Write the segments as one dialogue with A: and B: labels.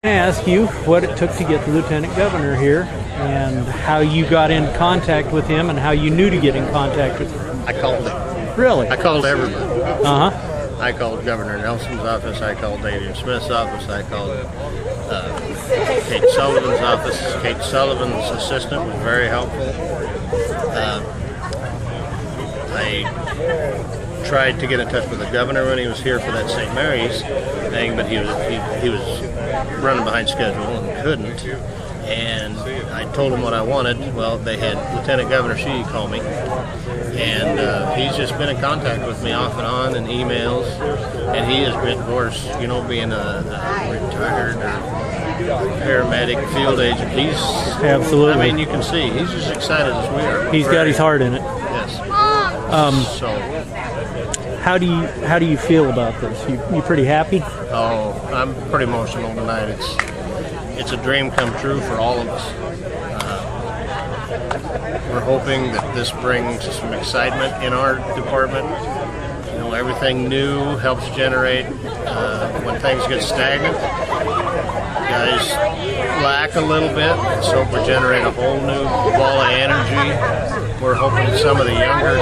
A: I ask you what it took to get the Lieutenant Governor here and how you got in contact with him and how you knew to get in contact with him.
B: I called him.
A: Really?
B: I called everybody.
A: Uh-huh.
B: I called Governor Nelson's office. I called Adrian Smith's office. I called Kate Sullivan's office. Kate Sullivan's assistant was very helpful. I tried to get in touch with the governor when he was here for that St. Mary's thing, but he was running behind schedule and couldn't. And I told him what I wanted. Well, they had Lieutenant Governor Sheehy call me, and he's just been in contact with me off and on in emails. And he has been, of course, you know, being a retired paramedic field agent. He's
A: absolutely.
B: I mean, you can see he's as excited as we are.
A: He's got his heart in it.
B: Yes. So,
A: how do you feel about this? You pretty happy?
B: oh, I'm pretty emotional tonight. It's a dream come true for all of us. We're hoping that this brings some excitement in our department. You know, everything new helps generate when things get stagnant. Guys lack a little bit, so we generate a whole new ball of energy. We're hoping some of the younger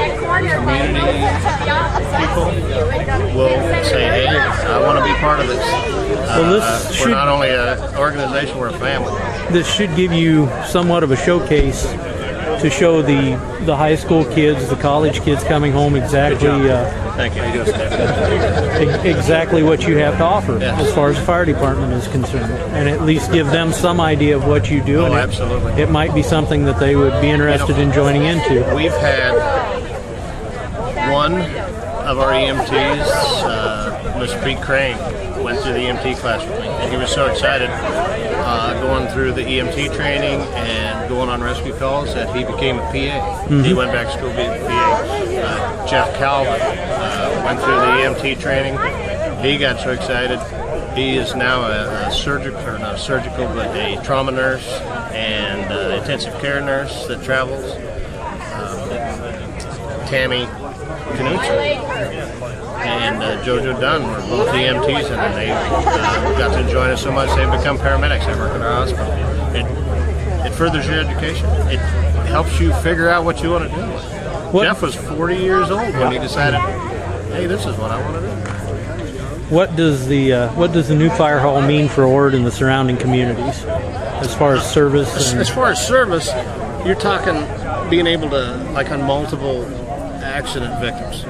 B: community people will say, hey, I want to be part of this.
A: Well,
B: we're not only an organization, we're a family.
A: This should give you somewhat of a showcase to show the high school kids, the college kids coming home exactly
B: Thank you.
A: exactly what you have to offer
B: Yes.
A: as far as the fire department is concerned, and at least give them some idea of what you do.
B: Oh,
A: and
B: absolutely.
A: It might be something that they would be interested in joining into.
B: We've had one of our EMTs, Miss Pete Crane, went through the EMT class with me, and he was so excited going through the EMT training and going on rescue calls that he became a PA.
A: Mm-hmm.
B: He went back to school to be a PA. Jeff Calvin went through the EMT training. He got so excited. He is now a surgical, or not surgical, but a trauma nurse and intensive care nurse that travels. Tammy Knutson and JoJo Dunn were both EMTs, and they got to join us so much they've become paramedics. They work at our hospital. It furthers your education. It helps you figure out what you want to do. Jeff was 40 years old when he decided, hey, this is what I want to do.
A: What does the new fire hall mean for Ord and the surrounding communities as far as service?
B: As far as service, you're talking being able to, like on multiple accident victims.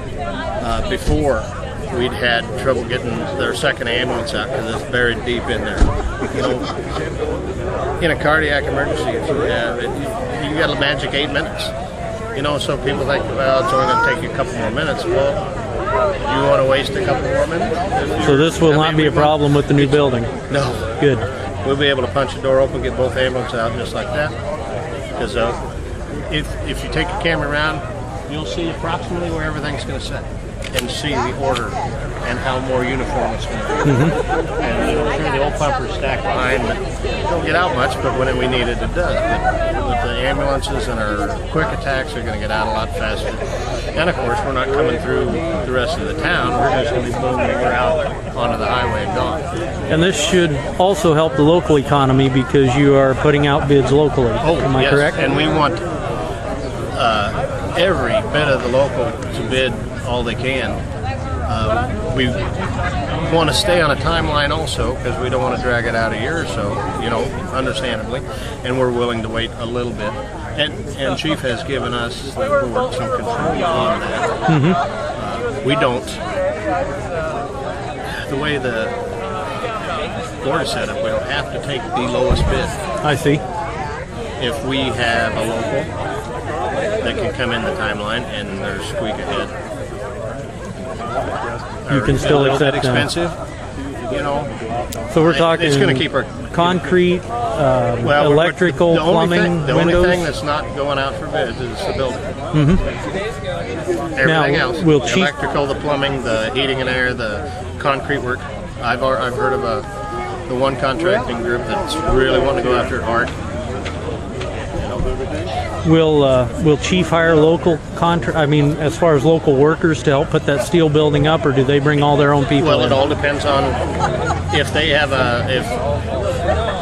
B: Before, we'd had trouble getting their second ambulance out because it's buried deep in there. You know, in a cardiac emergency, if you have it, you got a magic 8 minutes. You know, so people think, well, it's only going to take you a couple more minutes. Well, you want to waste a couple more minutes?
A: So this will not be a problem with the new building?
B: No.
A: Good.
B: We'll be able to punch the door open, get both ambulances out just like that. Because if you take your camera around, you'll see approximately where everything's going to sit and see the order and how more uniform it's going to be. Mm-hmm. And you know, the old pumper stacked behind, don't get out much, but when we need it, it does. But with the ambulances and our quick attacks are going to get out a lot faster. And of course, we're not coming through the rest of the town. We're just going to be booming out onto the highway and gone.
A: And this should also help the local economy because you are putting out bids locally.
B: Oh,
A: am I
B: yes.
A: correct?
B: And we want every bit of the local to bid all they can. We want to stay on a timeline also because we don't want to drag it out a year or so, you know, understandably, and we're willing to wait a little bit. And Chief has given us, the board, some control on that.
A: Mm-hmm.
B: We don't, the way the board is set up, we don't have to take the lowest bid.
A: I see.
B: If we have a local that can come in the timeline and they're squeak ahead.
A: You can still
B: a little
A: accept
B: bit
A: them.
B: expensive, you know.
A: So we're talking.
B: It's going to keep our
A: concrete, electrical, plumbing,
B: the
A: windows.
B: only thing that's not going out for bids is the building.
A: Mm-hmm.
B: Everything
A: Now,
B: else,
A: will
B: the
A: Chief-
B: electrical, the plumbing, the heating and air, the concrete work. I've heard of the one contracting group that's really wanting to go after art. You know,
A: Will Chief hire local as far as local workers to help put that steel building up, or do they bring all their own people
B: Well,
A: in?
B: it all depends on if they have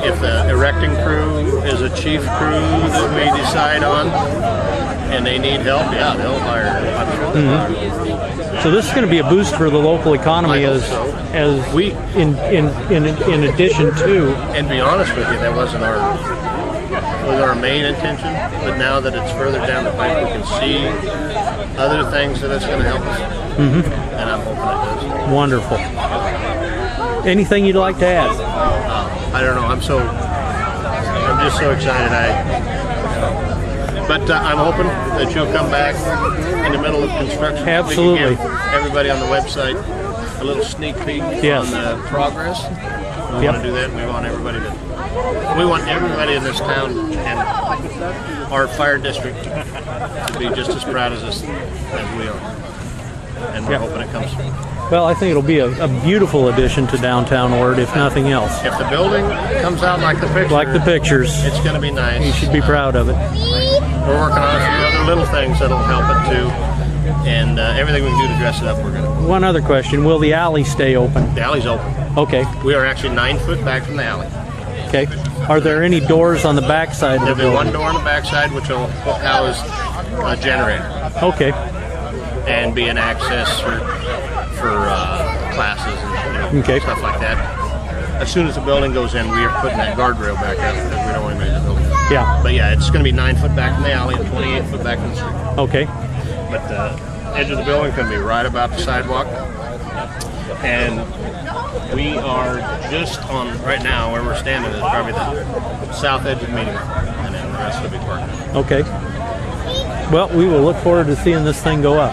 B: if the erecting crew is a chief crew that we decide on, and they need help. Yeah, they'll hire.
A: So this is going to be a boost for the local economy,
B: I hope
A: as
B: so.
A: as
B: We
A: in addition to.
B: And to be honest with you, that wasn't our main intention. But now that it's further down the pipe, we can see other things that it's going to help us. And I'm hoping it does.
A: Wonderful. Anything you'd like to add?
B: I don't know. I'm just so excited. But I'm hoping that you'll come back in the middle of construction.
A: Absolutely.
B: We can give everybody on the website a little sneak peek
A: Yes.
B: on the progress. We want to do that. We want everybody in this town and our fire district to be just as proud as we are. And we're hoping it comes through.
A: Well, I think it'll be a beautiful addition to downtown Ord, if nothing else.
B: If the building comes out like the picture,
A: Like the pictures,
B: it's going to be nice.
A: you should be proud of it.
B: We're working on a few other little things that'll help it too, and everything we can do to dress it up, we're going to.
A: One other question: will the alley stay open?
B: The alley's open.
A: Okay.
B: We are actually 9 foot back from the alley.
A: Okay. Are there any doors on the back side of the
B: There'll be one
A: building?
B: door on the back side, which will house a generator
A: Okay.
B: and be an access for classes and
A: Okay.
B: stuff like that. As soon as the building goes in, we are putting that guardrail back up because we don't want to make the building.
A: Yeah.
B: But yeah, it's going to be 9 foot back from the alley and 28 foot back from the street.
A: Okay.
B: But the edge of the building is going to be right about the sidewalk. And we are just on, right now, where we're standing is probably the south edge of the meeting room. And then the rest will be parking.
A: Okay. Well, we will look forward to seeing this thing go up.